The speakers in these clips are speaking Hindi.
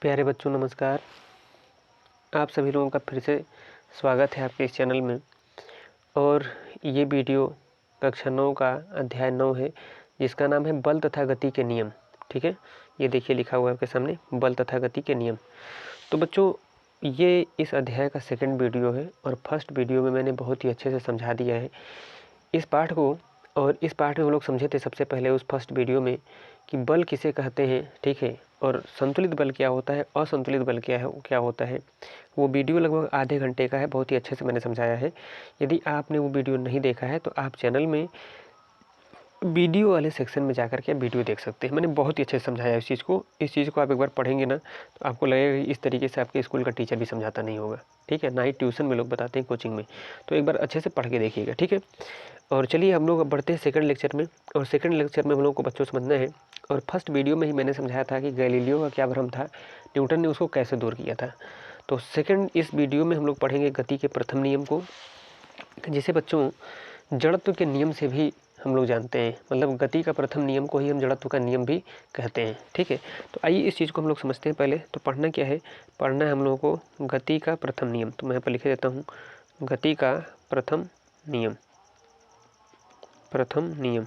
प्यारे बच्चों नमस्कार। आप सभी लोगों का फिर से स्वागत है आपके इस चैनल में। और ये वीडियो कक्षा 9 का अध्याय 9 है, जिसका नाम है बल तथा गति के नियम। ठीक है, ये देखिए लिखा हुआ है आपके सामने, बल तथा गति के नियम। तो बच्चों, ये इस अध्याय का सेकंड वीडियो है और फर्स्ट वीडियो में मैंने बहुत ही अच्छे से समझा दिया है इस पाठ को। और इस पाठ में हम लोग समझे थे सबसे पहले उस फर्स्ट वीडियो में कि बल किसे कहते हैं, ठीक है, और संतुलित बल क्या होता है, असंतुलित बल क्या होता है। वो वीडियो लगभग आधे घंटे का है, बहुत ही अच्छे से मैंने समझाया है। यदि आपने वो वीडियो नहीं देखा है तो आप चैनल में वीडियो वाले सेक्शन में जाकर के वीडियो देख सकते हैं। मैंने बहुत ही अच्छे से समझाया इस चीज़ को। इस चीज़ को आप एक बार पढ़ेंगे ना तो आपको लगेगा कि इस तरीके से आपके स्कूल का टीचर भी समझाता नहीं होगा, ठीक है, ना ही ट्यूशन में लोग बताते हैं, कोचिंग में। तो एक बार अच्छे से पढ़ के देखिएगा, ठीक है। और चलिए हम लोग अब बढ़ते हैं सेकंड लेक्चर में। और सेकंड लेक्चर में हम लोग को बच्चों समझना है। और फर्स्ट वीडियो में ही मैंने समझाया था कि गैलीलियो का क्या भ्रम था, न्यूटन ने उसको कैसे दूर किया था। तो सेकंड इस वीडियो में हम लोग पढ़ेंगे गति के प्रथम नियम को, जिसे बच्चों जड़त्व के नियम से भी हम लोग जानते हैं। मतलब गति का प्रथम नियम को ही हम जड़त्व का नियम भी कहते हैं, ठीक है। तो आइए इस चीज़ को हम लोग समझते हैं। पहले तो पढ़ना क्या है, पढ़ना है हम लोगों को गति का प्रथम नियम। तो मैं यहाँ पर लिख देता हूँ गति का प्रथम नियम, प्रथम नियम,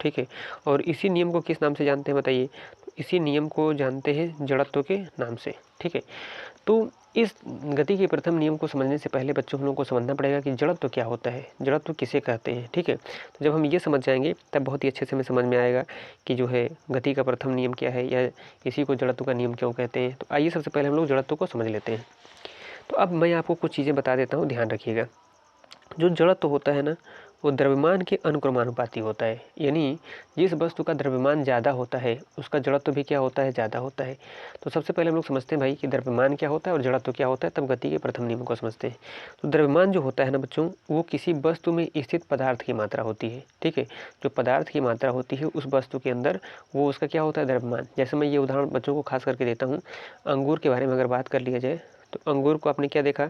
ठीक है। और इसी नियम को किस नाम से जानते हैं बताइए? तो इसी नियम को जानते हैं जड़त्व के नाम से, ठीक है। तो इस गति के प्रथम नियम को समझने से पहले बच्चों हम लोग को समझना पड़ेगा कि जड़त्व क्या होता है, जड़त्व किसे कहते हैं, ठीक है। तो जब हम ये समझ जाएंगे तब बहुत ही अच्छे से हमें समझ में आएगा कि जो है गति का प्रथम नियम क्या है, या इसी को जड़त्व का नियम क्यों कहते हैं। तो आइए सबसे पहले हम लोग जड़त्व को समझ लेते हैं। तो अब मैं आपको कुछ चीज़ें बता देता हूँ, ध्यान रखिएगा। जो जड़त्व होता है ना, वो द्रव्यमान के अनुक्रमानुपाती होता है। यानी जिस वस्तु का द्रव्यमान ज़्यादा होता है उसका जड़त्व भी क्या होता है, ज़्यादा होता है। तो सबसे पहले हम लोग समझते हैं भाई कि द्रव्यमान क्या होता है और जड़त्व क्या होता है, तब गति के प्रथम नियम को समझते हैं। तो द्रव्यमान जो होता है ना बच्चों, वो किसी वस्तु में स्थित पदार्थ की मात्रा होती है, ठीक है। जो पदार्थ की मात्रा होती है उस वस्तु के अंदर, वो उसका क्या होता है, द्रव्यमान। जैसे मैं ये उदाहरण बच्चों को खास करके देता हूँ, अंगूर के बारे में अगर बात कर लिया जाए तो अंगूर को आपने क्या देखा,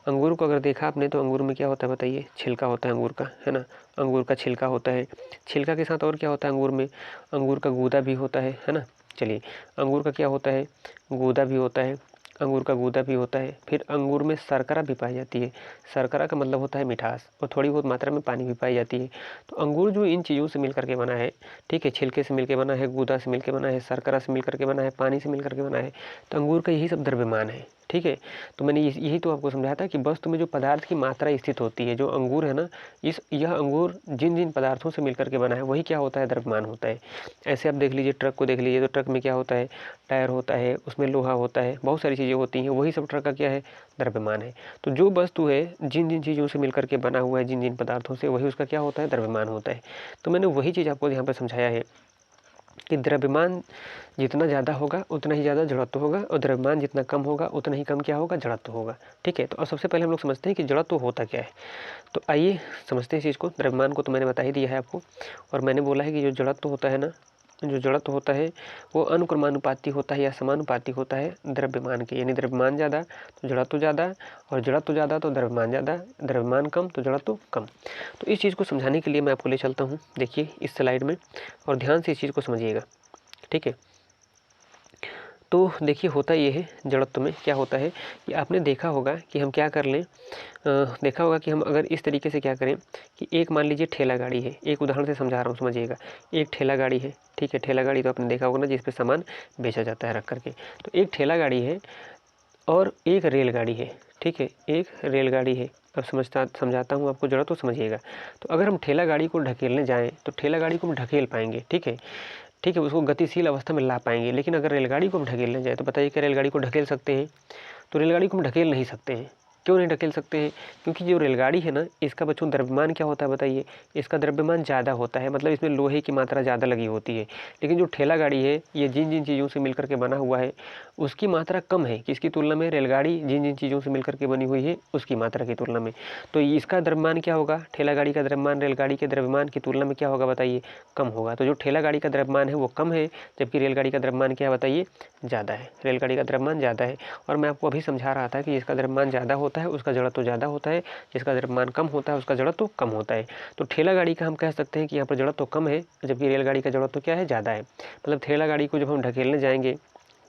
अंगूर को अगर देखा आपने तो अंगूर में क्या होता है बताइए, छिलका होता है अंगूर का, है ना। अंगूर का छिलका होता है, छिलका के साथ और क्या होता है अंगूर में, अंगूर का गूदा भी होता है ना। चलिए, अंगूर का क्या होता है, गूदा भी होता है, अंगूर का गूदा भी होता है। फिर अंगूर में शर्करा भी पाई जाती है। शर्करा का मतलब होता है मिठास, और थोड़ी बहुत मात्रा में पानी भी पाई जाती है। तो अंगूर जो इन चीज़ों से मिलकर के बना है, ठीक है, छिलके से मिलकर बना है, गूदा से मिलकर बना है, शर्करा से मिलकर के बना है, पानी से मिलकर के बना है। तो अंगूर का यही सब द्रव्यमान है, ठीक है। तो मैंने यही तो आपको समझाया था कि वस्तु में जो पदार्थ की मात्रा स्थित होती है, जो अंगूर है ना, यह अंगूर जिन जिन पदार्थों से मिलकर के बना है वही क्या होता है, द्रव्यमान होता है। ऐसे आप देख लीजिए, ट्रक को देख लीजिए, तो ट्रक में क्या होता है, टायर होता है, उसमें लोहा होता है, बहुत सारी चीज़ें होती हैं, वही सब ट्रक का क्या है, द्रव्यमान है। तो जो वस्तु है जिन जिन चीज़ों से मिलकर के बना हुआ है, जिन जिन पदार्थों से, वही उसका क्या होता है, द्रव्यमान होता है। तो मैंने वही चीज़ आपको यहाँ पर समझाया है कि द्रव्यमान जितना ज़्यादा होगा उतना ही ज़्यादा जड़त्व होगा, और द्रव्यमान जितना कम होगा उतना ही कम क्या होगा, जड़त्व होगा, ठीक है। तो अब सबसे पहले हम लोग समझते हैं कि जड़त्व होता क्या है। तो आइए समझते हैं इस चीज़ को। द्रव्यमान को तो मैंने बता ही दिया है आपको, और मैंने बोला है कि जो जड़त्व होता है ना, जो जड़त्व होता है वो अनुक्रमानुपाती होता है या समानुपाती होता है द्रव्यमान के। यानी द्रव्यमान ज़्यादा तो जड़त्व ज़्यादा, और जड़त्व ज़्यादा तो द्रव्यमान ज़्यादा, द्रव्यमान कम तो जड़त्व कम। तो इस चीज़ को समझाने के लिए मैं आपको ले चलता हूँ, देखिए इस स्लाइड में, और ध्यान से इस चीज़ को समझिएगा, ठीक है। तो देखिए होता ये है, जड़त्व में क्या होता है कि आपने देखा होगा कि हम क्या कर लें, देखा होगा कि हम अगर इस तरीके से क्या करें कि एक मान लीजिए ठेला गाड़ी है, एक उदाहरण से समझा रहा हूँ समझिएगा। एक ठेला गाड़ी है, ठीक है, ठेला गाड़ी तो आपने देखा होगा ना, जिस पे सामान बेचा जाता है रख करके। तो एक ठेला गाड़ी है और एक रेलगाड़ी है, ठीक है, एक रेलगाड़ी है। अब समझाता हूँ आपको, जरा तो समझिएगा। तो अगर हम ठेला गाड़ी को ढकेलने जाएँ तो ठेला गाड़ी को हम ढकेल पाएंगे, ठीक है, ठीक है, उसको गतिशील अवस्था में ला पाएंगे। लेकिन अगर रेलगाड़ी को हम ढकेलने जाए तो बताइए क्या रेलगाड़ी को ढकेल सकते हैं? तो रेलगाड़ी को हम ढकेल नहीं सकते हैं। क्यों नहीं ढकेल सकते हैं? क्योंकि जो रेलगाड़ी है ना, इसका बच्चों द्रव्यमान क्या होता है बताइए, इसका द्रव्यमान ज़्यादा होता है, मतलब इसमें लोहे की मात्रा ज़्यादा लगी होती है। लेकिन जो ठेला गाड़ी है, ये जिन जिन चीज़ों से मिलकर के बना हुआ है उसकी मात्रा कम है किसकी तुलना में, रेलगाड़ी जिन जिन चीज़ों से मिलकर के बनी हुई है उसकी मात्रा की तुलना में। तो इसका द्रव्यमान क्या होगा, ठेला गाड़ी का द्रव्यमान रेलगाड़ी के द्रव्यमान की तुलना में क्या होगा बताइए, कम होगा। तो जो ठेला गाड़ी का द्रव्यमान है वो कम है, जबकि रेलगाड़ी का द्रव्यमान क्या है बताइए, ज़्यादा है। रेलगाड़ी का द्रव्यमान ज़्यादा है। और मैं आपको अभी समझा रहा था कि जिसका द्रव्यमान ज़्यादा होता है उसका जड़त्व ज़्यादा होता है, जिसका द्रव्यमान कम होता है उसका जड़त्व कम होता है। तो ठेला गाड़ी का हम कह सकते हैं कि यहाँ पर जड़त्व कम है, जबकि रेलगाड़ी का जड़त्व क्या है, ज़्यादा है। मतलब ठेला गाड़ी को जब हम ढकेलने जाएंगे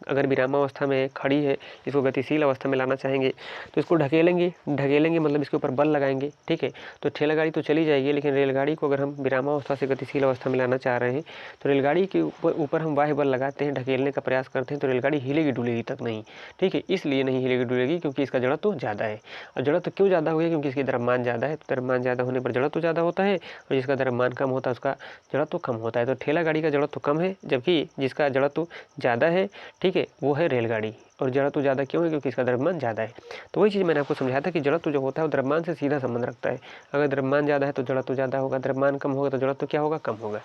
अगर विरामावस्था में खड़ी है, इसको गतिशील अवस्था में लाना चाहेंगे तो इसको ढकेलेंगे मतलब इसके ऊपर बल लगाएंगे, ठीक है। तो ठेला गाड़ी तो चली जाएगी, लेकिन रेलगाड़ी को अगर हम विरामावस्था से गतिशील अवस्था में लाना चाह रहे हैं तो रेलगाड़ी के ऊपर हम बाह्य बल लगाते हैं, ढकेलने का प्रयास करते हैं, तो रेलगाड़ी हिलेगी डुलेगी तक नहीं, ठीक है। इसलिए नहीं हिलेगी डुलेगी क्योंकि इसका जड़त्व ज़्यादा है। और जड़त्व क्यों ज़्यादा हो गया? क्योंकि इसकी द्रव्यमान ज़्यादा है, तो द्रव्यमान ज़्यादा होने पर जड़त्व ज़्यादा होता है, और जिसका द्रव्यमान कम होता है उसका जड़त्व कम होता है। तो ठेला गाड़ी का जड़त्व कम है, जबकि जिसका जड़त्व ज़्यादा है, ठीक है, वो है रेलगाड़ी। और जड़त्व ज़्यादा क्यों है? क्योंकि इसका द्रव्यमान ज़्यादा है। तो वही चीज़ मैंने आपको समझाया था कि जड़त्व जो होता है वो द्रव्यमान से सीधा संबंध रखता है। अगर द्रव्यमान ज़्यादा है तो जड़त्व ज़्यादा होगा, द्रव्यमान कम होगा तो जड़त्व क्या होगा? कम होगा।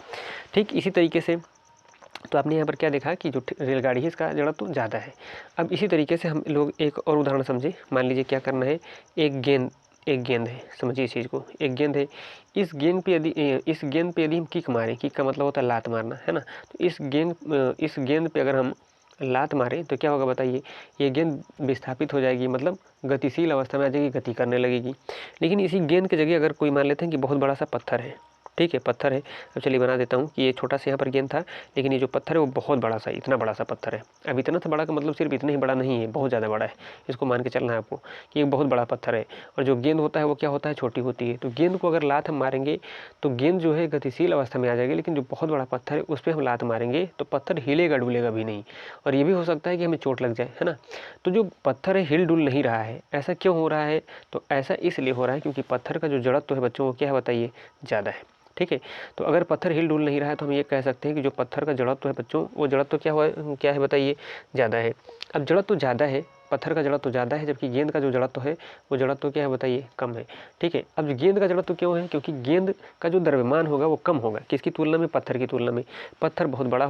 ठीक इसी तरीके से तो आपने यहाँ पर क्या देखा कि जो रेलगाड़ी है इसका जड़त्व ज़्यादा है। अब इसी तरीके से हम लोग एक और उदाहरण समझे। मान लीजिए क्या करना है, एक गेंद है, समझिए इस चीज़ को, एक गेंद है। इस गेंद पे यदि हम किक मारें, किक का मतलब होता है लात मारना, है ना। तो इस गेंद पे अगर हम लात मारें तो क्या होगा बताइए? ये गेंद विस्थापित हो जाएगी, मतलब गतिशील अवस्था में आ जाएगी, गति करने लगेगी। लेकिन इसी गेंद की जगह अगर कोई मान लेते हैं कि बहुत बड़ा सा पत्थर है, ठीक है, पत्थर है। अब चलिए बना देता हूँ कि ये छोटा सा यहाँ पर गेंद था, लेकिन ये जो पत्थर है वो बहुत बड़ा सा, इतना बड़ा सा पत्थर है। अब इतना सा बड़ा का मतलब सिर्फ इतना ही बड़ा नहीं है, बहुत ज़्यादा बड़ा है। इसको मान के चलना है आपको कि एक बहुत बड़ा पत्थर है, और जो गेंद होता है वो क्या होता है? छोटी होती है। तो गेंद को अगर लात हम मारेंगे तो गेंद जो है गतिशील अवस्था में आ जाएगी, लेकिन जो बहुत बड़ा पत्थर है उस पर हम लात मारेंगे तो पत्थर हिलेगा डुलेगा भी नहीं, और ये भी हो सकता है कि हमें चोट लग जाए, है ना। तो जो पत्थर है हिल डुल नहीं रहा है। ऐसा क्यों हो रहा है? तो ऐसा इसलिए हो रहा है क्योंकि पत्थर का जो जड़त्व है बच्चों, वो क्या है बताइए? ज़्यादा है, ठीक है। तो अगर पत्थर हिल डुल नहीं रहा है तो हम ये कह सकते हैं कि जो पत्थर का जड़त्व है बच्चों, वो जड़त्व क्या है बताइए? ज़्यादा है। अब जड़त्व ज़्यादा है, पत्थर का जड़त्व ज़्यादा है, जबकि गेंद का जो जड़त्व है वो जड़त्व क्या है बताइए? कम है, ठीक है। अब गेंद का जड़त्व क्यों है? क्योंकि गेंद का जो द्रव्यमान होगा वो कम होगा, किसकी तुलना में? पत्थर की तुलना में। पत्थर बहुत बड़ा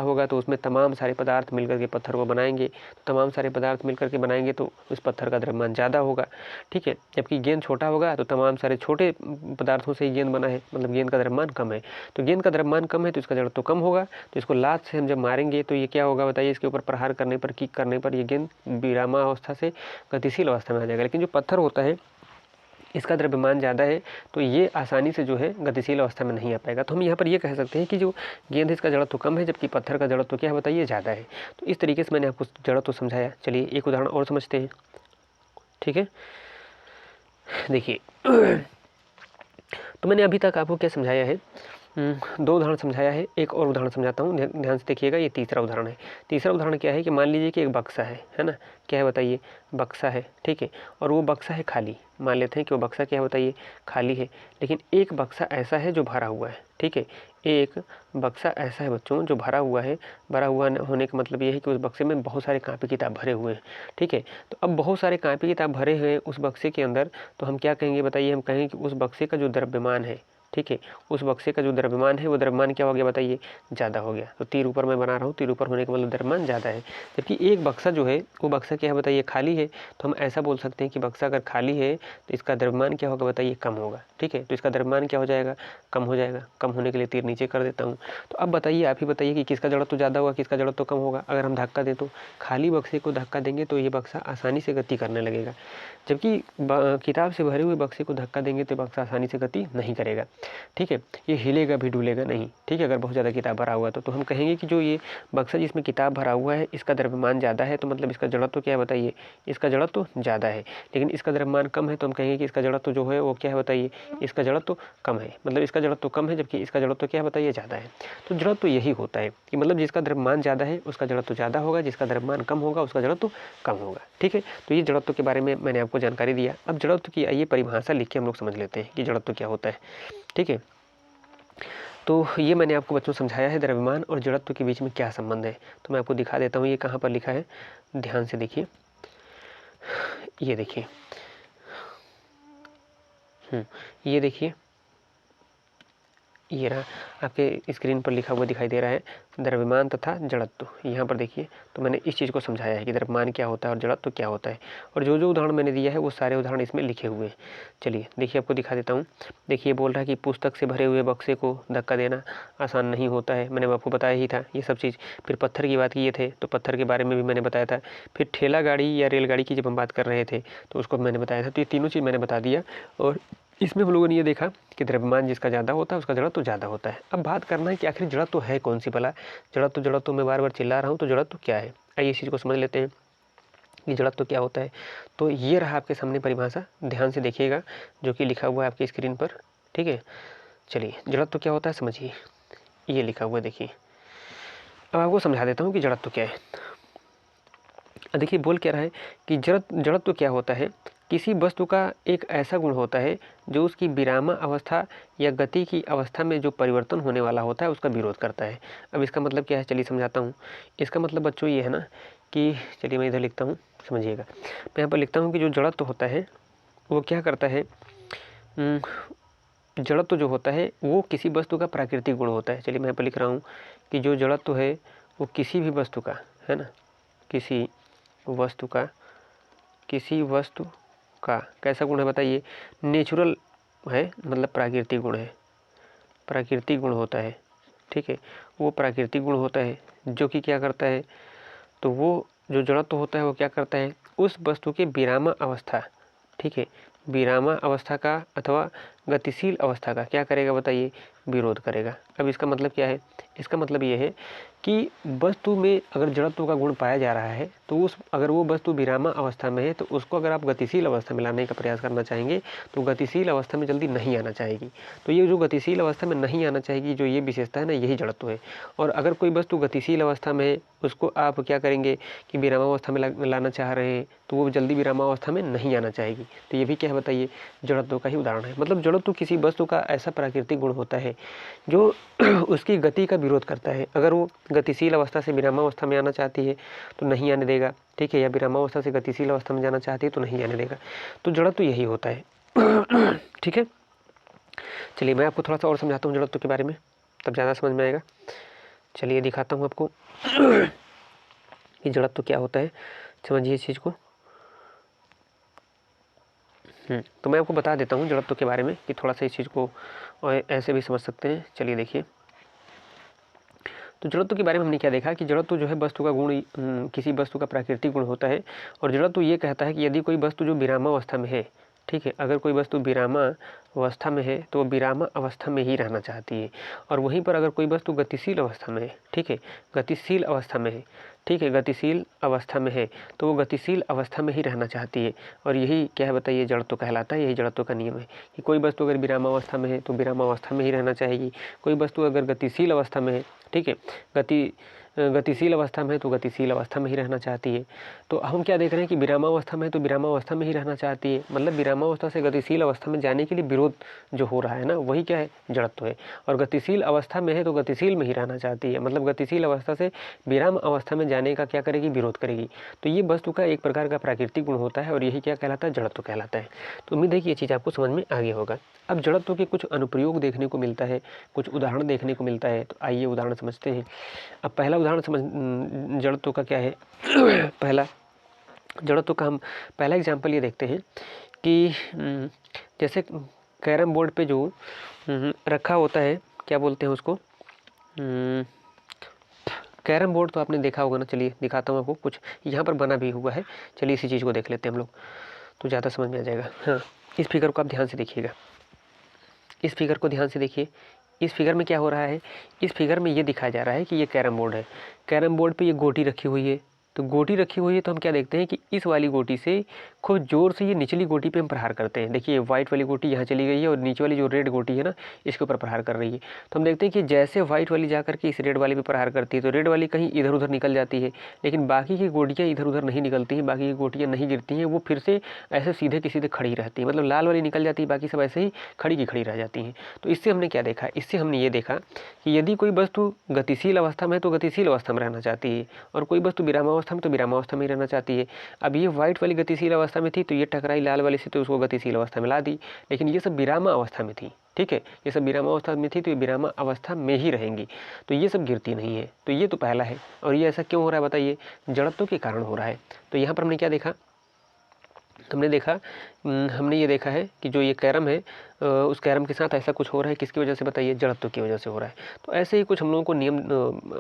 होगा तो उसमें तमाम सारे पदार्थ मिलकर के पत्थर को बनाएंगे, तमाम सारे पदार्थ मिलकर के बनाएंगे तो उस पत्थर का द्रव्यमान ज़्यादा होगा, ठीक है। जबकि गेंद छोटा होगा तो तमाम सारे छोटे पदार्थों से ही गेंद बना है, मतलब गेंद का द्रव्यमान कम है। तो गेंद का द्रव्यमान कम है तो इसका जड़त्व कम होगा, तो इसको लात से हम जब मारेंगे तो ये क्या होगा बताइए? इसके ऊपर प्रहार करने पर, किक करने पर ये गेंद विरामावस्था से गतिशील अवस्था में आ जाएगा। लेकिन जो पत्थर होता है इसका द्रव्यमान ज़्यादा है, तो ये आसानी से जो है गतिशील अवस्था में नहीं आ पाएगा। तो हम यहाँ पर ये कह सकते हैं कि जो गेंद है इसका जड़त्व कम है, जबकि पत्थर का जड़त्व क्या है बताइए? ज़्यादा है। तो इस तरीके से मैंने आपको जड़त्व समझाया। चलिए एक उदाहरण और समझते हैं, ठीक है। देखिए तो मैंने अभी तक आपको क्या समझाया है? 2 उदाहरण समझाया है, एक और उदाहरण समझाता हूँ, ध्यान से देखिएगा। ये तीसरा उदाहरण है। तीसरा उदाहरण क्या है कि मान लीजिए कि एक बक्सा है ना। क्या है बताइए? बक्सा है, ठीक है। और वो बक्सा है खाली। मान लेते हैं कि वो बक्सा क्या है बताइए? खाली है। लेकिन एक बक्सा ऐसा है जो भरा हुआ है, ठीक है। एक बक्सा ऐसा है बच्चों जो भरा हुआ है। भरा हुआ होने का मतलब ये है कि उस बक्से में बहुत सारे कापी किताब भरे हुए हैं, ठीक है। तो अब बहुत सारे कापी किताब भरे हुए हैं उस बक्से के अंदर, तो हम क्या कहेंगे बताइए? हम कहेंगे कि उस बक्से का जो द्रव्यमान है, ठीक है, उस बक्से का जो द्रव्यमान है वो द्रव्यमान क्या हो गया बताइए? ज़्यादा हो गया। तो तीर ऊपर मैं बना रहा हूँ, तीर ऊपर होने का मतलब द्रव्यमान ज़्यादा है। जबकि एक बक्सा जो है वो बक्सा क्या है बताइए? खाली है। तो हम ऐसा बोल सकते हैं कि बक्सा अगर खाली है तो इसका द्रव्यमान क्या होगा बताइए? कम होगा, ठीक है। तो इसका द्रव्यमान क्या हो जाएगा? कम हो जाएगा। कम होने के लिए तीर नीचे कर देता हूँ। तो अब बताइए, आप ही बताइए कि किसका जड़त्व ज़्यादा होगा, किसका जड़त्व कम होगा? अगर हम धक्का दें तो खाली बक्से को धक्का देंगे तो ये बक्सा आसानी से गति करने लगेगा, जबकि किताब से भरे हुए बक्से को धक्का देंगे तो बक्सा आसानी से गति नहीं करेगा, ठीक है। ये हिलेगा भी डुलेगा नहीं, ठीक है, अगर बहुत ज़्यादा किताब भरा हुआ तो हम कहेंगे कि जो ये बक्सा जिसमें किताब भरा हुआ है इसका द्रव्यमान ज़्यादा है, तो मतलब इसका जड़त्व क्या है बताइए? इसका जड़त्व ज़्यादा है। लेकिन इसका द्रव्यमान कम है तो हम कहेंगे कि इसका जड़त्व जो है वो क्या है बताइए? इसका जड़त्व कम है, मतलब इसका जड़त्व कम है, जबकि इसका जड़त्व क्या है बताइए? ज़्यादा है। तो जड़त्व यही होता है कि मतलब जिसका द्रव्यमान ज़्यादा है उसका जड़त्व ज़्यादा होगा, जिसका द्रव्यमान कम होगा उसका जड़त्व कम होगा, ठीक है। तो ये जड़त्व के बारे में मैंने आपको जानकारी दिया। अब जड़त्व की आइए परिभाषा लिख के हम लोग समझ लेते हैं कि जड़त्व क्या होता है, ठीक है। तो ये मैंने आपको बच्चों समझाया है द्रव्यमान और जड़त्व के बीच में क्या संबंध है। तो मैं आपको दिखा देता हूँ ये कहाँ पर लिखा है, ध्यान से देखिए। ये देखिए, ये देखिए, ये रहा आपके स्क्रीन पर लिखा हुआ दिखाई दे रहा है, द्रव्यमान तथा जड़त्व। यहाँ पर देखिए, तो मैंने इस चीज़ को समझाया है कि द्रव्यमान क्या होता है और जड़त्व क्या होता है, और जो जो उदाहरण मैंने दिया है वो सारे उदाहरण इसमें लिखे हुए हैं। चलिए देखिए, आपको दिखा देता हूँ। देखिए बोल रहा है कि पुस्तक से भरे हुए बक्से को धक्का देना आसान नहीं होता है, मैंने आपको बताया ही था ये सब चीज़। फिर पत्थर की बात किए थे तो पत्थर के बारे में भी मैंने बताया था। फिर ठेला गाड़ी या रेलगाड़ी की जब हम बात कर रहे थे तो उसको मैंने बताया था। तो ये तीनों चीज़ मैंने बता दिया, और इसमें हम लोगों ने ये देखा कि द्रव्यमान जिसका ज़्यादा होता है उसका जड़त्व ज़्यादा होता है। अब बात करना है कि आखिर जड़त्व है कौन सी भला? जड़त्व मैं बार बार चिल्ला रहा हूँ, तो जड़त्व क्या है? आइए इस चीज़ को समझ लेते हैं कि जड़त्व तो क्या होता है। तो ये रहा आपके सामने परिभाषा, ध्यान से देखिएगा जो कि लिखा हुआ है आपकी स्क्रीन पर, ठीक है। चलिए जड़त्व तो क्या होता है समझिए, ये लिखा हुआ है देखिए। अब आपको समझा देता हूँ कि जड़त्व तो क्या है। देखिए बोल क्या रहा है कि जड़त्व तो क्या होता है, किसी वस्तु का एक ऐसा गुण होता है जो उसकी विरामा अवस्था या गति की अवस्था में जो परिवर्तन होने वाला होता है उसका विरोध करता है। अब इसका मतलब क्या है, चलिए समझाता हूँ। इसका मतलब बच्चों ये है ना कि, चलिए मैं इधर लिखता हूँ, समझिएगा। मैं यहाँ पर लिखता हूँ कि जो जड़त्व होता है वो क्या करता है, जड़त्व जो होता है वो किसी वस्तु का प्राकृतिक गुण होता है। चलिए मैं यहाँ पर लिख रहा हूँ कि जो जड़त्व है वो किसी भी वस्तु का, है ना, किसी वस्तु का कैसा गुण है बताइए, नेचुरल है, मतलब प्राकृतिक गुण है, प्राकृतिक गुण होता है, ठीक है। वो प्राकृतिक गुण होता है जो कि क्या करता है, तो वो जो जड़त्व होता है वो क्या करता है, उस वस्तु के विरामा अवस्था, ठीक है, विरामा अवस्था का अथवा गतिशील अवस्था का क्या करेगा बताइए, विरोध करेगा। अब इसका मतलब क्या है, इसका मतलब ये है कि वस्तु में अगर जड़त्व का गुण पाया जा रहा है तो अगर वो वस्तु विरामा अवस्था में है तो उसको अगर आप गतिशील अवस्था में लाने का प्रयास करना चाहेंगे तो गतिशील अवस्था में जल्दी नहीं आना चाहेगी। तो ये जो गतिशील अवस्था में नहीं आना चाहेगी, जो ये विशेषता है ना, यही जड़त्व है। और अगर कोई वस्तु गतिशील अवस्था में है उसको आप क्या करेंगे कि विरामावस्था में लाना चाह रहे हैं तो वो जल्दी विरामावस्था में नहीं आना चाहेगी। तो ये भी क्या है बताइए, जड़त्व का ही उदाहरण है। मतलब जड़त्व किसी वस्तु का ऐसा प्राकृतिक गुण होता है जो उसकी गति का विरोध करता है। अगर वो गतिशील अवस्था से विरामावस्था में आना चाहती है तो नहीं आने देगा, ठीक है, या विरामावस्था से गतिशील अवस्था में जाना चाहती है तो नहीं आने देगा। तो जड़त्व यही होता है, ठीक है। चलिए मैं आपको थोड़ा सा और समझाता हूँ जड़त्व के बारे में, तब ज़्यादा समझ में आएगा। चलिए दिखाता हूँ आपको कि जड़त्व क्या होता है, समझिए इस चीज़ को। तो मैं आपको बता देता हूँ जड़त्व के बारे में कि थोड़ा सा इस चीज़ को ऐसे भी समझ सकते हैं। चलिए देखिए, तो जड़त्व के बारे में हमने क्या देखा कि जड़त्व जो है वस्तु का गुण, किसी वस्तु का प्राकृतिक गुण होता है। और जड़त्व ये कहता है कि यदि कोई वस्तु जो विरामावस्था में है, ठीक है, अगर कोई वस्तु विरामा अवस्था में है तो वो विरामा अवस्था में ही रहना चाहती है। और वहीं पर अगर कोई वस्तु गतिशील अवस्था में है, ठीक है, गतिशील अवस्था में है, ठीक है, गतिशील अवस्था में है तो वो गतिशील अवस्था में ही रहना चाहती है। और यही क्या है बताइए, जड़त्व कहलाता है। यही जड़त्व का नियम है कि कोई वस्तु अगर विरामावस्था में है तो विरामावस्था में ही रहना चाहेगी, कोई वस्तु अगर गतिशील अवस्था में है, ठीक है, गतिशील अवस्था में है तो गतिशील अवस्था में ही रहना चाहती है। तो हम क्या देख रहे हैं कि विरामावस्था में है तो विरामावस्था में ही रहना चाहती है, मतलब विरामावस्था से गतिशील अवस्था में जाने के लिए विरोध जो हो रहा है ना, वही क्या है, जड़त्व है। और गतिशील अवस्था में है तो गतिशील में ही रहना चाहती है, मतलब गतिशील अवस्था से विराम अवस्था में जाने का क्या करेगी, विरोध करेगी। तो ये वस्तु का एक प्रकार का प्राकृतिक गुण होता है और यही क्या कहलाता है, जड़त्व कहलाता है। तो उम्मीद है कि ये चीज़ आपको समझ में आ गया होगा। अब जड़त्व के कुछ अनुप्रयोग देखने को मिलता है, कुछ उदाहरण देखने को मिलता है। तो आइए उदाहरण समझते हैं। अब पहला उदाहरण समझ जड़त्व का क्या है पहला जड़त्व का हम पहला एग्जाम्पल ये देखते हैं कि जैसे कैरम बोर्ड पे जो रखा होता है, क्या बोलते हैं उसको, कैरम बोर्ड तो आपने देखा होगा ना। चलिए दिखाता हूँ आपको, कुछ यहाँ पर बना भी हुआ है। चलिए इसी चीज़ को देख लेते हैं हम लोग, तो ज़्यादा समझ में आ जाएगा। हाँ, इस फिगर को आप ध्यान से देखिएगा, इस फिगर को ध्यान से देखिए। इस फिगर में क्या हो रहा है, इस फिगर में ये दिखाया जा रहा है कि ये कैरम बोर्ड है। कैरम बोर्ड पे ये गोटी रखी हुई है। तो गोटी रखी हुई है तो हम क्या देखते हैं कि इस वाली गोटी से खूब जोर से ये निचली गोटी पे हम प्रहार करते हैं। देखिए व्हाइट वाली गोटी यहाँ चली गई है और नीचे वाली जो रेड गोटी है ना, इसके ऊपर प्रहार कर रही है। तो हम देखते हैं कि जैसे व्हाइट वाली जा करके इस रेड वाली पे प्रहार करती है तो रेड वाली कहीं इधर उधर निकल जाती है, लेकिन बाकी की गोटियाँ इधर उधर नहीं निकलती हैं, बाकी की गोटियाँ नहीं गिरती हैं, वो फिर से ऐसे सीधे की सीधे खड़ी रहती है। मतलब लाल वाली निकल जाती है, बाकी सब ऐसे ही खड़ी की खड़ी रह जाती हैं। तो इससे हमने क्या देखा, इससे हमने ये देखा कि यदि कोई वस्तु गतिशील अवस्था में है तो गतिशील अवस्था में रहना चाहती है, और कोई वस्तु विरामावस्था में तो विरामावस्था में ही रहना चाहती है। अब ये व्हाइट वाली गतिशील अवस्था में थी तो ये टकराई लाल वाली से, तो उसको गतिशील अवस्था में ला दी। लेकिन ये सब विरामा अवस्था में थी, ठीक है, ये सब विरामा अवस्था में थी तो ये विरामा अवस्था में ही रहेंगी, तो ये सब गिरती नहीं है। तो ये तो पहला है। और ये ऐसा क्यों हो रहा है बताइए, जड़त्व के कारण हो रहा है। तो यहाँ पर हमने क्या देखा, हमने ये देखा है कि जो ये कैरम है उस कैरम के साथ ऐसा कुछ हो रहा है, किसकी वजह से बताइए, जड़त्व की वजह से हो रहा है। तो ऐसे ही कुछ हम लोगों को नियम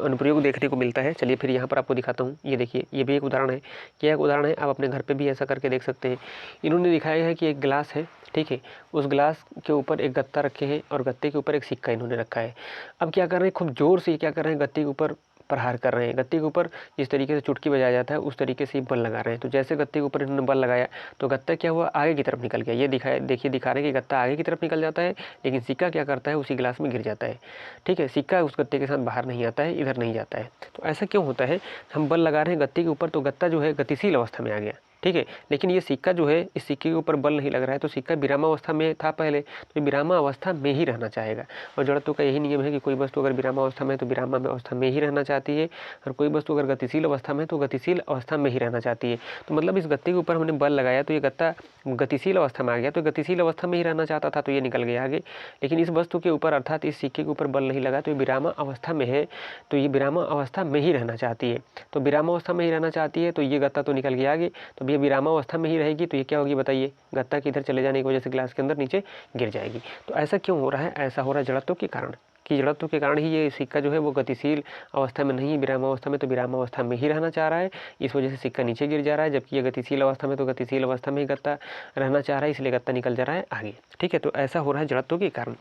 अनुप्रयोग देखने को मिलता है। चलिए फिर यहाँ पर आपको दिखाता हूँ। ये देखिए, ये भी एक उदाहरण है। क्या एक उदाहरण है, आप अपने घर पे भी ऐसा करके देख सकते हैं। इन्होंने दिखाया है कि एक गिलास है, ठीक है, उस गिलास के ऊपर एक गत्ता रखे हैं और गत्ते के ऊपर एक सिक्का इन्होंने रखा है। अब क्या कर रहे हैं, खूब जोर से क्या कर रहे हैं, गत्ते के ऊपर प्रहार कर रहे हैं। गत्ते के ऊपर जिस तरीके से चुटकी बजाया जाता है उस तरीके से बल लगा रहे हैं। तो जैसे गत्ते के ऊपर इन्होंने बल लगाया तो गत्ता क्या हुआ, आगे की तरफ निकल गया। ये देखिए दिखा रहे हैं कि गत्ता आगे की तरफ निकल जाता है, लेकिन सिक्का क्या करता है, उसी गिलास में गिर जाता है। ठीक है, सिक्का उस गत्ते के साथ बाहर नहीं आता है, इधर नहीं जाता है। तो ऐसा क्यों होता है, हम बल लगा रहे हैं गत्ते के ऊपर तो गत्ता जो है गतिशील अवस्था में आ गया। ठीक है, लेकिन ये सिक्का जो है, इस सिक्के के ऊपर बल नहीं लग रहा है, तो सिक्का विरामावस्था में था पहले, तो विरामावस्था में ही रहना चाहेगा। और जड़त्व का यही नियम है कि कोई वस्तु अगर विरामावस्था में है तो विरामावस्था में ही रहना चाहती है, और कोई वस्तु अगर गतिशील अवस्था में है तो गतिशील अवस्था में ही रहना चाहती है। तो मतलब इस गत्ते के ऊपर हमने बल लगाया तो ये गत्ता गतिशील अवस्था में आ गया, तो गतिशील अवस्था में ही रहना चाहता था तो ये निकल गया आगे। लेकिन इस वस्तु के ऊपर अर्थात इस सिक्के के ऊपर बल नहीं लगा तो ये विरामा अवस्था में है, तो ये विरामा अवस्था में ही रहना चाहती है। तो विरामावस्था में ही रहना चाहती है तो ये गत्ता तो निकल गया आगे, तो ये विरामावस्था में ही रहेगी, तो ये क्या होगी बताइए, गत्ता के इधर चले जाने की वजह से गिलास के अंदर नीचे गिर जाएगी। तो ऐसा क्यों हो रहा है, ऐसा हो रहा है जड़त्व के कारण, कि जड़त्व के कारण ही ये सिक्का जो है वो गतिशील अवस्था में नहीं, विरामावस्था में, तो विरामावस्था में ही रहना चाह रहा है, इस वजह से सिक्का नीचे गिर जा रहा है। जबकि ये गतिशील अवस्था में तो गतिशील अवस्था में ही गत्ता रहना चाह रहा है, इसलिए गत्ता निकल जा रहा है आगे। ठीक है, तो ऐसा हो रहा है जड़त्व के कारण।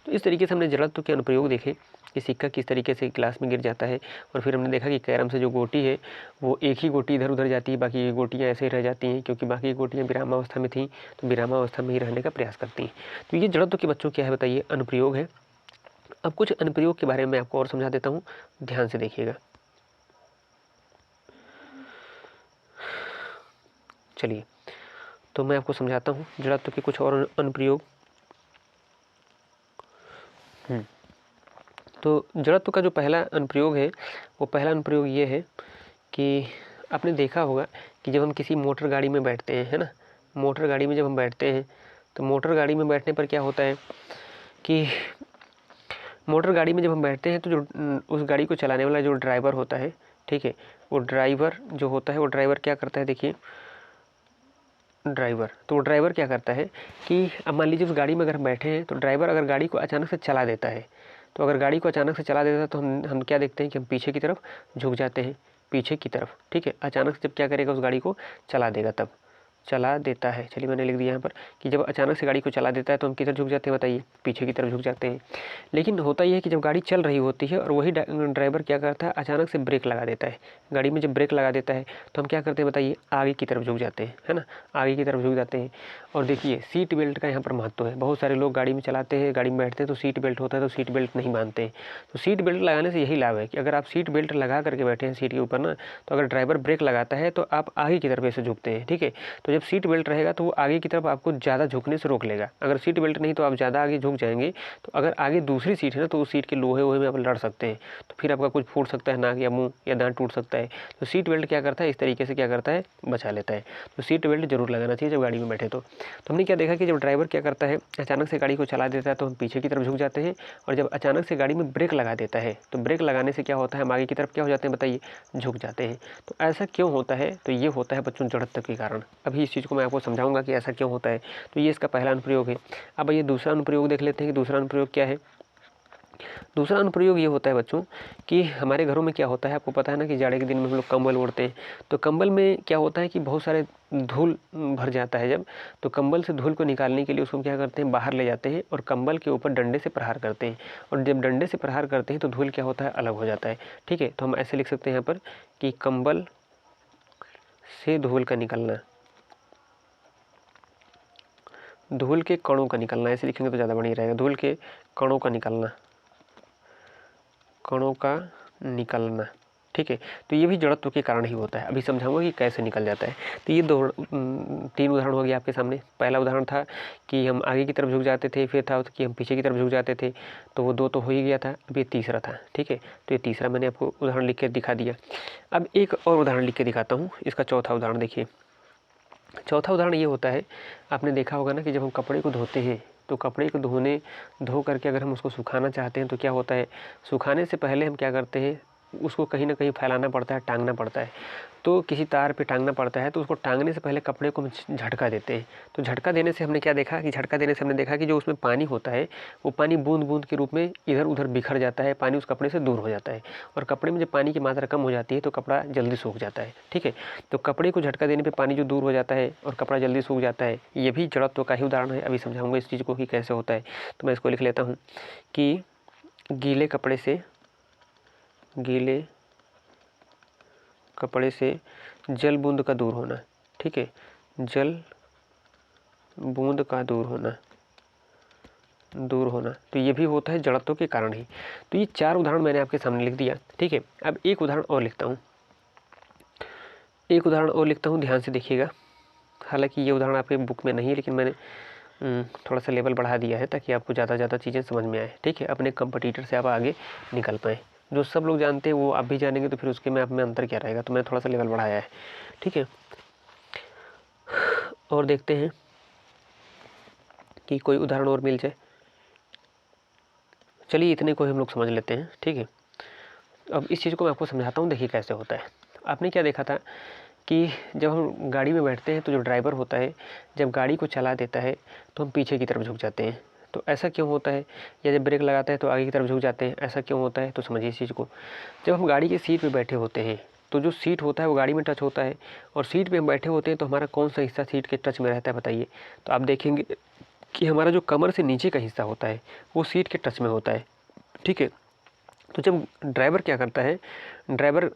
तो इस तरीके से हमने जड़त्व के अनुप्रयोग देखे कि सिक्का किस तरीके से गिलास में गिर जाता है, और फिर हमने देखा कि कैरम से जो गोटी है वो एक ही गोटी इधर उधर जाती है, बाकी गोटियाँ ऐसे ही रह जाती हैं, क्योंकि बाकी गोटियाँ विरामावस्था में थी तो विरामावस्था में ही रहने का प्रयास करती हैं। तो ये जड़त्व के बच्चों क्या है बताइए, अनुप्रयोग है। अब कुछ अनुप्रयोग के बारे में आपको और समझा देता हूँ, ध्यान से देखिएगा। चलिए, तो मैं आपको समझाता हूँ जड़त्व के कुछ और अनुप्रयोग। तो जड़त्व का जो पहला अनुप्रयोग है, वो पहला अनुप्रयोग ये है कि आपने देखा होगा कि जब हम किसी मोटर गाड़ी में बैठते हैं, है ना, मोटर गाड़ी में जब हम बैठते हैं तो मोटर गाड़ी में बैठने पर क्या होता है कि मोटर गाड़ी में जब हम बैठते हैं तो जो उस गाड़ी को चलाने वाला जो ड्राइवर होता है, ठीक है, वो ड्राइवर जो होता है, वो ड्राइवर क्या करता है, देखिए ड्राइवर, तो वो ड्राइवर क्या करता है कि अब मान लीजिए उस गाड़ी में अगर हम बैठे हैं तो ड्राइवर अगर गाड़ी को अचानक से चला देता है, तो अगर गाड़ी को अचानक से चला देता है तो हम क्या देखते हैं कि हम पीछे की तरफ झुक जाते हैं, पीछे की तरफ। ठीक है, अचानक से जब क्या करेगा, उस गाड़ी को चला देगा, तब चला देता है, चलिए मैंने लिख दिया यहाँ पर कि जब अचानक से गाड़ी को चला देता है तो हम किधर झुक जाते हैं बताइए, पीछे की तरफ झुक जाते हैं। लेकिन होता यह है कि जब गाड़ी चल रही होती है और वही ड्राइवर क्या करता है, अचानक से ब्रेक लगा देता है, गाड़ी में जब ब्रेक लगा देता है तो हम क्या करते हैं बताइए, आगे की तरफ झुक जाते हैं, है ना, आगे की तरफ झुक जाते हैं। और देखिए सीट बेल्ट का यहाँ पर महत्व है, बहुत सारे लोग गाड़ी में चलाते हैं, गाड़ी में बैठते हैं तो सीट बेल्ट होता है तो सीट बेल्ट नहीं बांधते हैं। तो सीट बेल्ट लगाने से यही लाभ है कि अगर आप सीट बेल्ट लगा करके बैठे हैं सीट के ऊपर ना, तो अगर ड्राइवर ब्रेक लगाता है तो आप आगे की तरफ ऐसे झुकते हैं। ठीक है, तो जब सीट बेल्ट रहेगा तो वो आगे की तरफ आपको ज़्यादा झुकने से रोक लेगा। अगर सीट बेल्ट नहीं तो आप ज़्यादा आगे झुक जाएंगे, तो अगर आगे दूसरी सीट है ना तो उस सीट के लोहे वोहे में आप लड़ सकते हैं, तो फिर आपका कुछ फूट सकता है, नाक या मुंह या दांत टूट सकता है। तो सीट बेल्ट क्या करता है, इस तरीके से क्या करता है, बचा लेता है। तो सीट बेल्ट जरूर लगाना चाहिए जब गाड़ी में बैठे। तो हमने क्या देखा कि जब ड्राइवर क्या करता है, अचानक से गाड़ी को चला देता है तो हम पीछे की तरफ झुक जाते हैं, और जब अचानक से गाड़ी में ब्रेक लगा देता है तो ब्रेक लगाने से क्या होता है, हम आगे की तरफ क्या हो जाते हैं बताइए, झुक जाते हैं। तो ऐसा क्यों होता है, तो ये होता है बच्चों जड़त्व के कारण। अभी इस चीज़ को मैं आपको समझाऊंगा कि ऐसा क्यों होता है। तो ये इसका पहला अनुप्रयोग है। अब ये दूसरा अनुप्रयोग देख लेते हैं कि दूसरा अनुप्रयोग क्या है। दूसरा अनुप्रयोग ये होता है बच्चों कि हमारे घरों में क्या होता है, आपको पता है ना कि जाड़े के दिन में हम लोग कंबल ओढ़ते हैं, तो कंबल में क्या होता है कि बहुत सारे धूल भर जाता है जब, तो कंबल से धूल को निकालने के लिए उसको क्या करते हैं, बाहर ले जाते हैं और कंबल के ऊपर डंडे से प्रहार करते हैं, और जब डंडे से प्रहार करते हैं तो धूल क्या होता है, अलग हो जाता है। ठीक है, तो हम ऐसे लिख सकते हैं यहाँ पर कि कंबल से धूल का निकलना, धूल के कणों का निकलना, ऐसे लिखेंगे तो ज़्यादा बढ़िया रहेगा, धूल के कणों का निकलना, कणों का निकलना। ठीक है, तो ये भी जड़त्व के कारण ही होता है। अभी समझाऊंगा कि कैसे निकल जाता है। तो ये तीन उदाहरण हो गया आपके सामने। पहला उदाहरण था कि हम आगे की तरफ झुक जाते थे, फिर था कि हम पीछे की तरफ झुक जाते थे, तो वो दो तो हो ही गया था। अब ये तीसरा था। ठीक है, तो ये तीसरा मैंने आपको उदाहरण लिख के दिखा दिया। अब एक और उदाहरण लिख के दिखाता हूँ, इसका चौथा उदाहरण देखिए। चौथा उदाहरण ये होता है, आपने देखा होगा ना कि जब हम कपड़े को धोते हैं तो कपड़े को धो करके अगर हम उसको सुखाना चाहते हैं तो क्या होता है, सुखाने से पहले हम क्या करते हैं, उसको कहीं ना कहीं फैलाना पड़ता है, टांगना पड़ता है। तो किसी तार पे टांगना पड़ता है, तो उसको टांगने से पहले कपड़े को हम झटका देते हैं। तो झटका देने से हमने क्या देखा कि झटका देने से हमने देखा कि जो उसमें पानी होता है वो पानी बूंद बूंद के रूप में इधर उधर बिखर जाता है, पानी उस कपड़े से दूर हो जाता है, और कपड़े में जब पानी की मात्रा कम हो जाती है तो कपड़ा जल्दी सूख जाता है। ठीक है, तो कपड़े को झटका देने पर पानी जो दूर हो जाता है और कपड़ा जल्दी सूख जाता है, ये भी जड़त्व का ही उदाहरण है। अभी समझाऊंगा इस चीज़ को कि कैसे होता है। तो मैं इसको लिख लेता हूँ कि गीले कपड़े से जल बूंद का दूर होना, ठीक है, जल बूंद का दूर होना, तो ये भी होता है जड़त्व के कारण ही। तो ये 4 उदाहरण मैंने आपके सामने लिख दिया, ठीक है। अब एक उदाहरण और लिखता हूँ, ध्यान से देखिएगा। हालांकि ये उदाहरण आपके बुक में नहीं है, लेकिन मैंने थोड़ा सा लेवल बढ़ा दिया है ताकि आपको ज़्यादा चीज़ें समझ में आए, ठीक है, अपने कंपटीटर से आप आगे निकल पाएँ। जो सब लोग जानते हैं वो आप भी जानेंगे, तो फिर उसके में आप में अंतर क्या रहेगा, तो मैंने थोड़ा सा लेवल बढ़ाया है, ठीक है। और देखते हैं कि कोई उदाहरण और मिल जाए। चलिए इतने को हम लोग समझ लेते हैं, ठीक है। अब इस चीज़ को मैं आपको समझाता हूँ, देखिए कैसे होता है। आपने क्या देखा था कि जब हम गाड़ी में बैठते हैं तो जो ड्राइवर होता है जब गाड़ी को चला देता है तो हम पीछे की तरफ झुक जाते हैं। तो ऐसा क्यों होता है? या जब ब्रेक लगाता है तो आगे की तरफ झुक जाते हैं, ऐसा क्यों होता है? तो समझिए इस चीज़ को। जब हम गाड़ी की सीट पे बैठे होते हैं तो जो सीट होता है वो गाड़ी में टच होता है, और सीट पे हम बैठे होते हैं तो हमारा कौन सा हिस्सा सीट के टच में रहता है बताइए? तो आप देखेंगे कि हमारा जो कमर से नीचे का हिस्सा होता है वो सीट के टच में होता है, ठीक है। तो जब ड्राइवर क्या करता है, ड्राइवर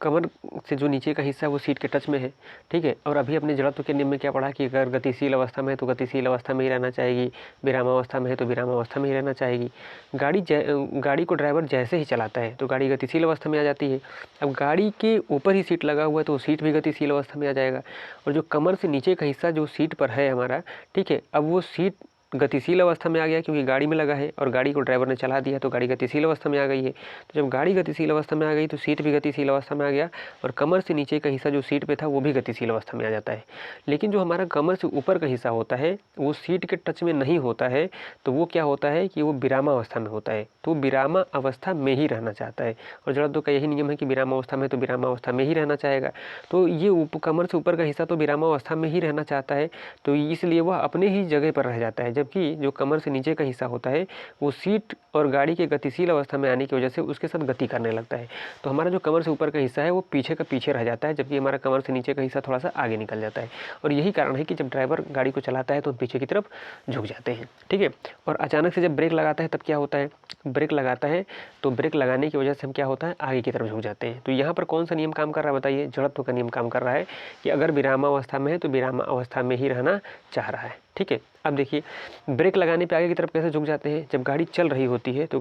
कमर से जो नीचे का हिस्सा है वो सीट के टच में है, ठीक है। और अभी अपने जड़त्व के नियम में क्या पढ़ा कि अगर गतिशील अवस्था में है तो गतिशील अवस्था में ही रहना चाहेगी, विरामावस्था में है तो विरामावस्था में ही रहना चाहेगी। गाड़ी को ड्राइवर जैसे ही चलाता है तो गाड़ी गतिशील अवस्था में आ जाती है। अब गाड़ी के ऊपर ही सीट लगा हुआ है तो सीट भी गतिशील अवस्था में आ जाएगा, और जो कमर से नीचे का हिस्सा जो सीट पर है हमारा, ठीक है, अब वो सीट गतिशील अवस्था में आ गया क्योंकि गाड़ी में लगा है, और गाड़ी को ड्राइवर ने चला दिया तो गाड़ी गतिशील अवस्था में आ गई है। तो जब गाड़ी गतिशील अवस्था में आ गई तो सीट भी गतिशील अवस्था में आ गया, और कमर से नीचे का हिस्सा जो सीट पे था वो भी गतिशील अवस्था में आ जाता है। लेकिन जो हमारा कमर से ऊपर का हिस्सा होता है वो सीट के टच में नहीं होता है, तो वो क्या होता है कि वो विरामावस्था में होता है, तो विरामा अवस्था में ही रहना चाहता है। और जड़त्व का यही नियम है कि विरामावस्था में तो विरामावस्था में ही रहना चाहेगा। तो ये कमर से ऊपर का हिस्सा तो विरामावस्था में ही रहना चाहता है, तो इसलिए वह अपने ही जगह पर रह जाता है, जबकि जो कमर से नीचे का हिस्सा होता है वो सीट और गाड़ी के गतिशील अवस्था में आने की वजह से उसके साथ गति करने लगता है। तो हमारा जो कमर से ऊपर का हिस्सा है वो पीछे का पीछे रह जाता है, जबकि हमारा कमर से नीचे का हिस्सा थोड़ा सा आगे निकल जाता है। और यही कारण है कि जब ड्राइवर गाड़ी को चलाता है तो हम पीछे की तरफ झुक जाते हैं, ठीक है। और अचानक से जब ब्रेक लगाता है तब क्या होता है? ब्रेक लगाता है तो ब्रेक लगाने की वजह से हम क्या होता है, आगे की तरफ झुक जाते हैं। तो यहाँ पर कौन सा नियम काम कर रहा है बताइए? जड़त्व का नियम काम कर रहा है कि अगर विरामावस्था में है तो विरामावस्था में ही रहना चाह रहा है, ठीक है। अब देखिए ब्रेक लगाने पे आगे की तरफ कैसे झुक जाते हैं? जब गाड़ी चल रही होती है तो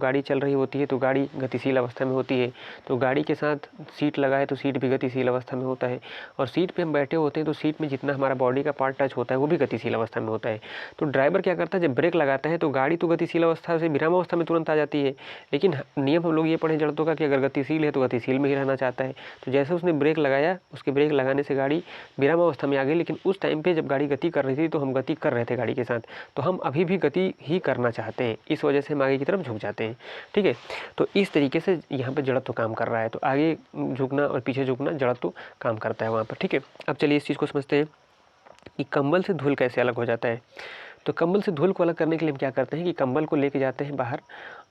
गाड़ी गतिशील अवस्था में होती है, तो गाड़ी के साथ सीट लगा है तो सीट भी गतिशील अवस्था में होता है, और सीट पे हम बैठे होते हैं तो सीट में जितना हमारा बॉडी का पार्ट टच होता है वो भी गतिशील अवस्था में होता है। तो ड्राइवर क्या करता है, जब ब्रेक लगाता है तो गाड़ी तो गतिशील अवस्था से विरामावस्था में तुरंत आ जाती है, लेकिन नियम हम लोग ये पढ़े जड़त्व का कि अगर गतिशील है तो गतिशील में ही रहना चाहता है। तो जैसे उसने ब्रेक लगाया, उसके ब्रेक लगाने से गाड़ी विरामावस्था में आ गई, लेकिन उस टाइम पे जब गाड़ी गति कर रही थी तो हम गति कर रहे थे गाड़ी के साथ, तो हम अभी भी गति ही करना चाहते हैं, इस वजह से हम आगे की तरफ झुक जाते हैं, ठीक है। तो इस तरीके से यहाँ पे जड़त्व काम कर रहा है, तो आगे झुकना और पीछे झुकना जड़त्व काम करता है वहाँ पर, ठीक है। अब चलिए इस चीज़ को समझते हैं कि कंबल से धूल कैसे अलग हो जाता है। तो कंबल से धूल को अलग करने के लिए हम क्या करते हैं कि कंबल को लेके जाते हैं बाहर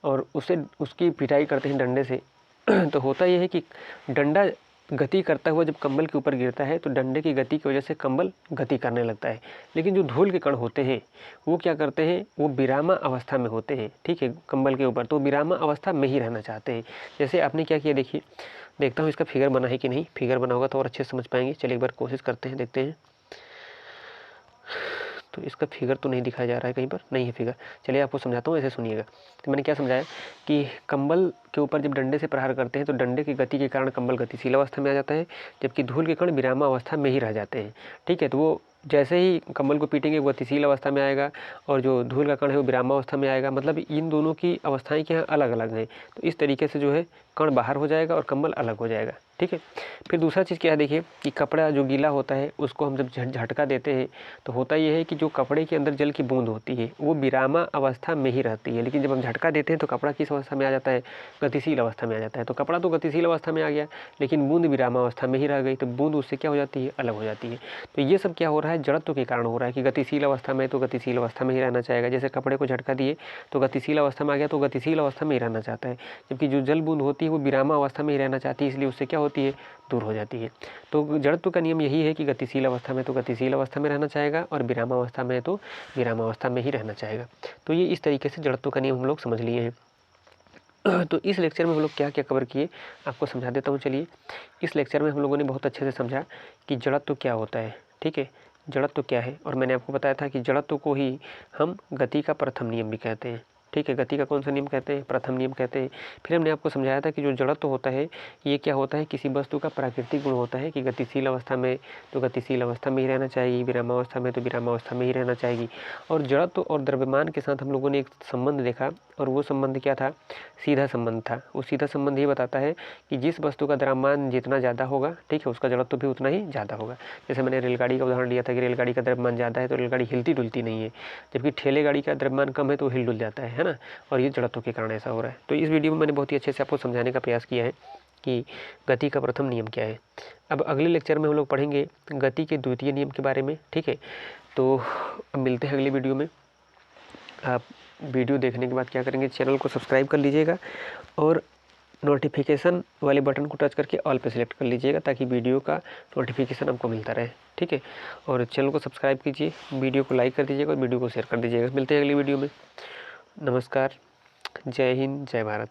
और उसकी पिटाई करते हैं डंडे से। तो होता यह है कि डंडा गति करता हुआ जब कंबल के ऊपर गिरता है तो डंडे की गति की वजह से कंबल गति करने लगता है, लेकिन जो धूल के कण होते हैं वो क्या करते हैं, वो विरामा अवस्था में होते हैं, ठीक है, कंबल के ऊपर, तो विरामा अवस्था में ही रहना चाहते हैं। जैसे आपने क्या किया, देखिए देखता हूँ इसका फिगर बना है कि नहीं, फिगर बना होगा तो और अच्छे से समझ पाएंगे। चलिए एक बार कोशिश करते हैं, देखते हैं। तो इसका फिगर तो नहीं दिखाया जा रहा है, कहीं पर नहीं है फिगर। चलिए आपको समझाता हूँ, ऐसे सुनिएगा। तो मैंने क्या समझाया कि कंबल के ऊपर जब डंडे से प्रहार करते हैं तो डंडे की गति के कारण कंबल गतिशील अवस्था में आ जाता है, जबकि धूल के कण विरामा अवस्था में ही रह जाते हैं, ठीक है। तो वो जैसे ही कंबल को पीटेंगे वो गतिशील अवस्था में आएगा, और जो धूल का कण है वो विरामा अवस्था में आएगा। मतलब इन दोनों की अवस्थाएं क्या हैं, अलग अलग हैं। तो इस तरीके से जो है कण बाहर हो जाएगा और कंबल अलग हो जाएगा, ठीक है। फिर दूसरा चीज़ क्या है, देखिए कि कपड़ा जो गीला होता है उसको हम जब झटका देते हैं तो होता यह है कि जो कपड़े के अंदर जल की बूंद होती है वो विरामा अवस्था में ही रहती है, लेकिन जब हम झटका देते हैं तो कपड़ा किस अवस्था में आ जाता है, गतिशील अवस्था में आ जाता है। तो कपड़ा तो गतिशील अवस्था में आ गया, लेकिन बूंद विरामा अवस्था में ही रह गई, तो बूंद उससे क्या हो जाती है, अलग हो जाती है। तो ये सब क्या हो रहा है, जड़त्व के कारण हो रहा है कि गतिशील अवस्था में तो गतिशील अवस्था में ही रहना चाहेगा। जैसे कपड़े को झटका दिए तो गतिशील अवस्था में आ गया तो गतिशील अवस्था में ही रहना चाहता है, जबकि जो जल बूंद होती है वो विरामा अवस्था में ही रहना चाहती है, इसलिए उससे क्या होती है, दूर हो जाती है। तो जड़त्व का नियम यही है कि गतिशील अवस्था में तो गतिशील अवस्था में रहना चाहेगा, और विरामा अवस्था में तो विरामा अवस्था में ही रहना चाहेगा। तो ये इस तरीके से जड़त्व का नियम हम लोग समझ लिए हैं। तो इस लेक्चर में हम लोग क्या क्या कवर किए आपको समझा देता हूँ। चलिए, इस लेक्चर में हम लोगों ने बहुत अच्छे से समझा कि जड़त्व क्या होता है, ठीक है, जड़त्व क्या है। और मैंने आपको बताया था कि जड़त्व को ही हम गति का प्रथम नियम भी कहते हैं, ठीक है। गति का कौन सा नियम कहते हैं? प्रथम नियम कहते हैं। फिर हमने आपको समझाया था कि जो जड़त्व होता है ये क्या होता है, किसी वस्तु का प्राकृतिक गुण होता है कि गतिशील अवस्था में तो गतिशील अवस्था में ही रहना चाहिए, विरामावस्था में तो विरामावस्था में ही रहना चाहिए। और जड़त्व और द्रव्यमान के साथ हम लोगों ने एक संबंध देखा, और वो संबंध क्या था? सीधा संबंध था। वो सीधा संबंध ये बताता है कि जिस वस्तु का द्रव्यमान जितना ज़्यादा होगा, ठीक है, उसका जड़त्व भी उतना ही ज़्यादा होगा। जैसे मैंने रेलगाड़ी का उदाहरण लिया था कि रेलगाड़ी का द्रव्यमान ज़्यादा है तो रेलगाड़ी हिलती डुलती नहीं है, जबकि ठेले गाड़ी का द्रव्यमान कम है तो हिल डुल जाता है ना। और ये जड़त्व के कारण ऐसा हो रहा है। तो इस वीडियो में मैंने बहुत ही अच्छे से आपको समझाने का प्रयास किया है कि गति का प्रथम नियम क्या है। अब अगले लेक्चर में हम लोग पढ़ेंगे गति के द्वितीय नियम के बारे में, ठीक है। तो अब मिलते हैं अगले वीडियो में। आप वीडियो देखने के बाद क्या करेंगे, चैनल को सब्सक्राइब कर लीजिएगा और नोटिफिकेशन वाले बटन को टच करके ऑल पे सिलेक्ट कर लीजिएगा ताकि वीडियो का नोटिफिकेशन आपको मिलता रहे, ठीक है। और चैनल को सब्सक्राइब कीजिए, वीडियो को लाइक कर दीजिएगा और वीडियो को शेयर कर दीजिएगा। मिलते हैं अगली वीडियो में। नमस्कार, जय हिंद, जय भारत।